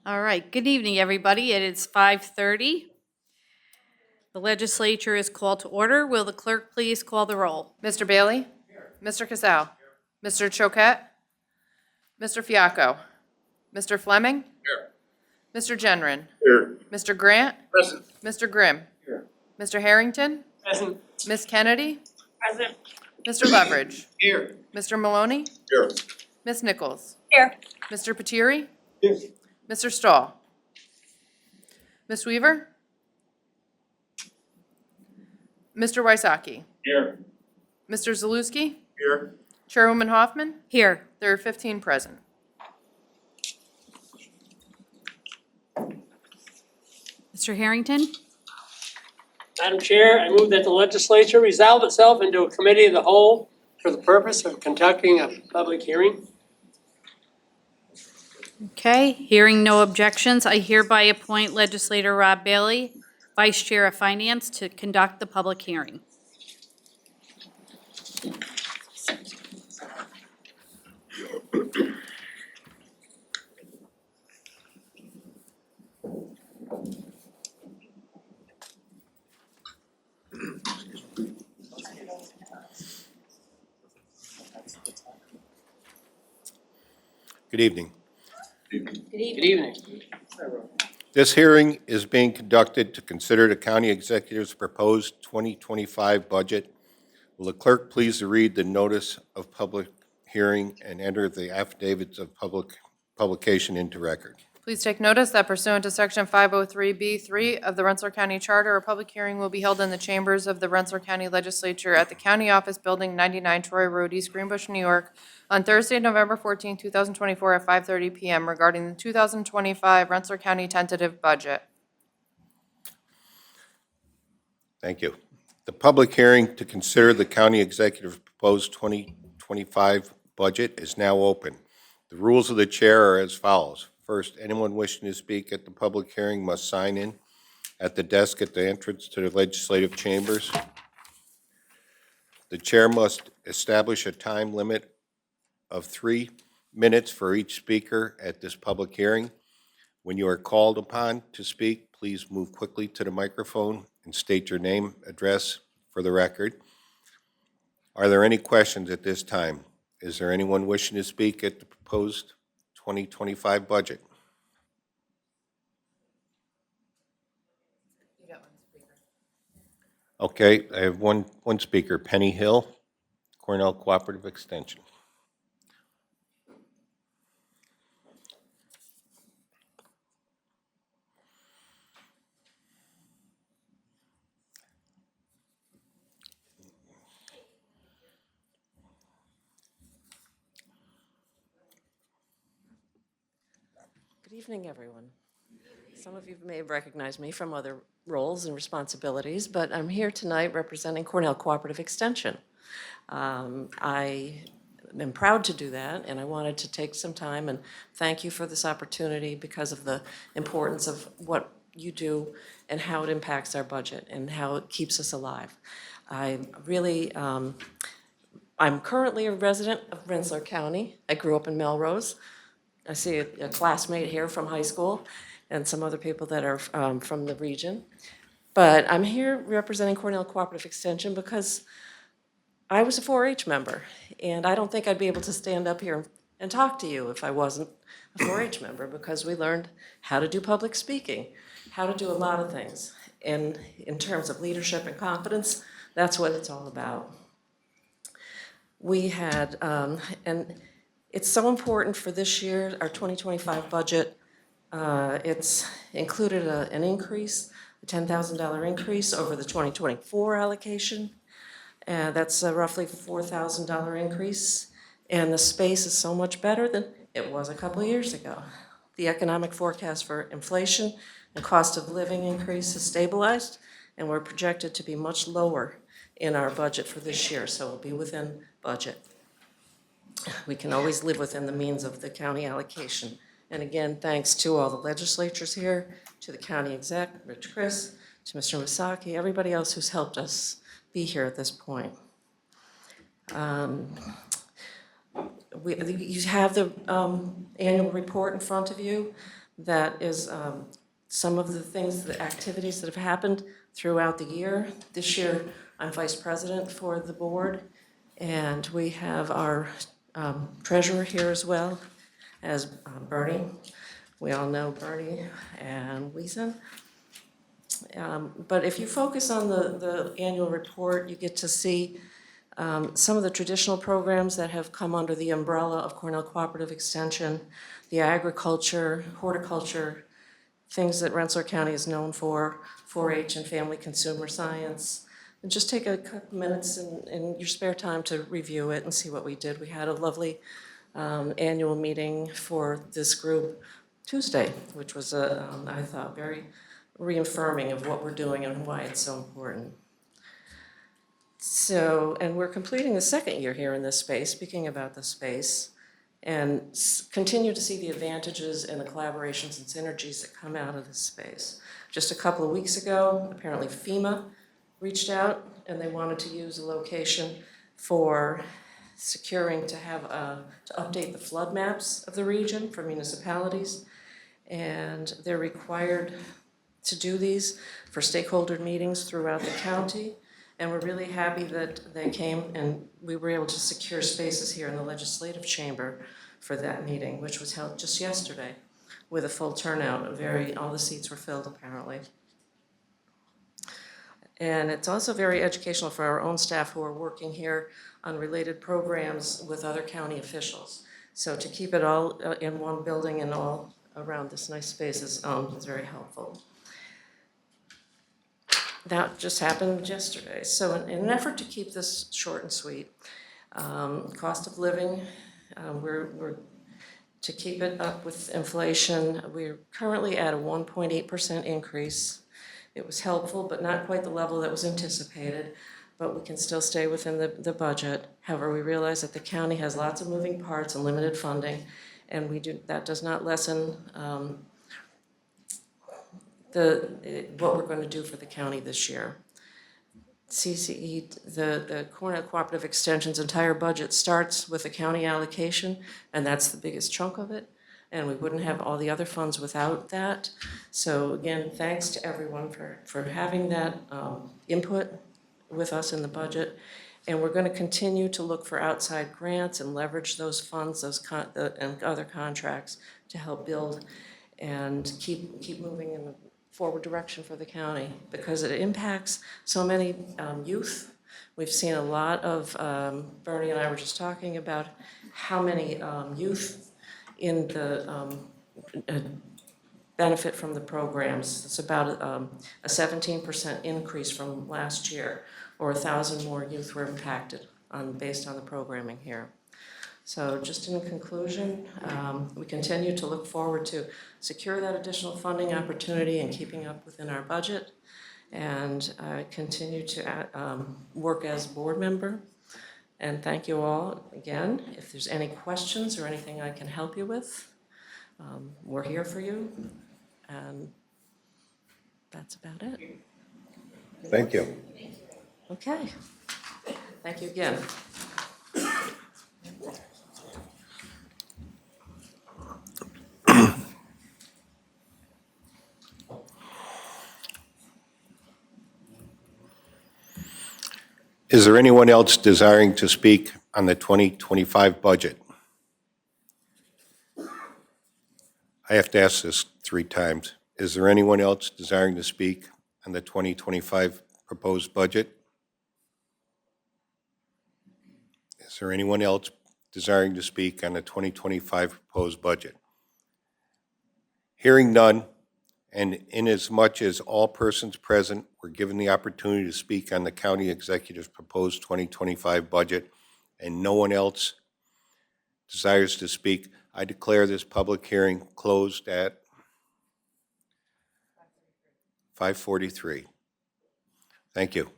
All right, good evening, everybody. It is 5:30. The legislature is called to order. Will the clerk please call the roll? Mr. Bailey? Here. Mr. Casal? Mr. Choquette? Mr. Fiacco? Mr. Fleming? Here. Mr. Genrin? Here. Mr. Grant? Present. Mr. Grimm? Here. Mr. Harrington? Present. Ms. Kennedy? Present. Mr. Leverage? Here. Mr. Maloney? Here. Ms. Nichols? Here. Mr. Patiri? Here. Mr. Stahl? Ms. Weaver? Mr. Wysocki? Here. Mr. Zalewski? Here. Chairwoman Hoffman? Here. There are 15 present. Mr. Harrington? Madam Chair, I move that the legislature resolve itself into a committee of the whole for the purpose of conducting a public hearing. Okay, hearing no objections, I hereby appoint legislator Rob Bailey, Vice Chair of Finance, to conduct the public hearing. Good evening. Good evening. This hearing is being conducted to consider the county executive's proposed 2025 budget. Will the clerk please read the notice of public hearing and enter the affidavits of publication into record? Please take notice that pursuant to Section 503B3 of the Rensselaer County Charter, a public hearing will be held in the chambers of the Rensselaer County Legislature at the County Office Building, 99 Troy Road, East Greenbush, New York, on Thursday, November 14, 2024, at 5:30 p.m. regarding the 2025 Rensselaer County tentative budget. Thank you. The public hearing to consider the county executive's proposed 2025 budget is now open. The rules of the chair are as follows. First, anyone wishing to speak at the public hearing must sign in at the desk at the entrance to the legislative chambers. The chair must establish a time limit of 3 minutes for each speaker at this public hearing. When you are called upon to speak, please move quickly to the microphone and state your name, address for the record. Are there any questions at this time? Is there anyone wishing to speak at the proposed 2025 budget? Okay, I have one speaker, Penny Hill, Cornell Cooperative Extension. Good evening, everyone. Some of you may have recognized me from other roles and responsibilities, but I'm here tonight representing Cornell Cooperative Extension. I am proud to do that, and I wanted to take some time and thank you for this opportunity because of the importance of what you do and how it impacts our budget and how it keeps us alive. I'm currently a resident of Rensselaer County. I grew up in Melrose. I see a classmate here from high school and some other people that are from the region. But I'm here representing Cornell Cooperative Extension because I was a 4-H member, and I don't think I'd be able to stand up here and talk to you if I wasn't a 4-H member, because we learned how to do public speaking, how to do a lot of things. And in terms of leadership and confidence, that's what it's all about. We had, and it's so important for this year, our 2025 budget. It's included an increase, a $10,000 increase over the 2024 allocation. That's a roughly $4,000 increase. And the space is so much better than it was a couple of years ago. The economic forecast for inflation and cost of living increase has stabilized, and we're projected to be much lower in our budget for this year, so we'll be within budget. We can always live within the means of the county allocation. And again, thanks to all the legislatures here, to the county exec, Rich Chris, to Mr. Misaki, everybody else who's helped us be here at this point. You have the annual report in front of you. That is some of the things, the activities that have happened throughout the year. This year, I'm vice president for the board, and we have our treasurer here as well as Bernie. We all know Bernie and Lisa. But if you focus on the annual report, you get to see some of the traditional programs that have come under the umbrella of Cornell Cooperative Extension, the agriculture, horticulture, things that Rensselaer County is known for, 4-H and family consumer science. And just take a couple minutes in your spare time to review it and see what we did. We had a lovely annual meeting for this group Tuesday, which was, I thought, very reaffirming of what we're doing and why it's so important. So, and we're completing the second year here in this space, speaking about the space, and continue to see the advantages and the collaborations and synergies that come out of this space. Just a couple of weeks ago, apparently FEMA reached out and they wanted to use a location for securing to have to update the flood maps of the region for municipalities. And they're required to do these for stakeholder meetings throughout the county. And we're really happy that they came and we were able to secure spaces here in the legislative chamber for that meeting, which was held just yesterday with a full turnout. All the seats were filled apparently. And it's also very educational for our own staff who are working here on related programs with other county officials. So to keep it all in one building and all around this nice space is very helpful. That just happened yesterday. So in an effort to keep this short and sweet, cost of living, we're to keep it up with inflation. We're currently at a 1.8% increase. It was helpful, but not quite the level that was anticipated, but we can still stay within the budget. However, we realize that the county has lots of moving parts and limited funding, and that does not lessen what we're going to do for the county this year. CCE, the Cornell Cooperative Extension's entire budget starts with a county allocation, and that's the biggest chunk of it. And we wouldn't have all the other funds without that. So again, thanks to everyone for having that input with us in the budget. And we're going to continue to look for outside grants and leverage those funds, and other contracts to help build and keep moving in the forward direction for the county, because it impacts so many youth. We've seen a lot of, Bernie and I were just talking about how many youth in the benefit from the programs. It's about a 17% increase from last year, or 1,000 more youth were impacted based on the programming here. So just in conclusion, we continue to look forward to secure that additional funding opportunity and keeping up within our budget, and continue to work as board member. And thank you all again. If there's any questions or anything I can help you with, we're here for you. And that's about it. Thank you. Okay. Thank you again. Is there anyone else desiring to speak on the 2025 budget? I have to ask this 3 times. Is there anyone else desiring to speak on the 2025 proposed budget? Is there anyone else desiring to speak on the 2025 proposed budget? Hearing none, and inasmuch as all persons present were given the opportunity to speak on the county executive's proposed 2025 budget, and no one else desires to speak, I declare this public hearing closed at 5:43. Thank you.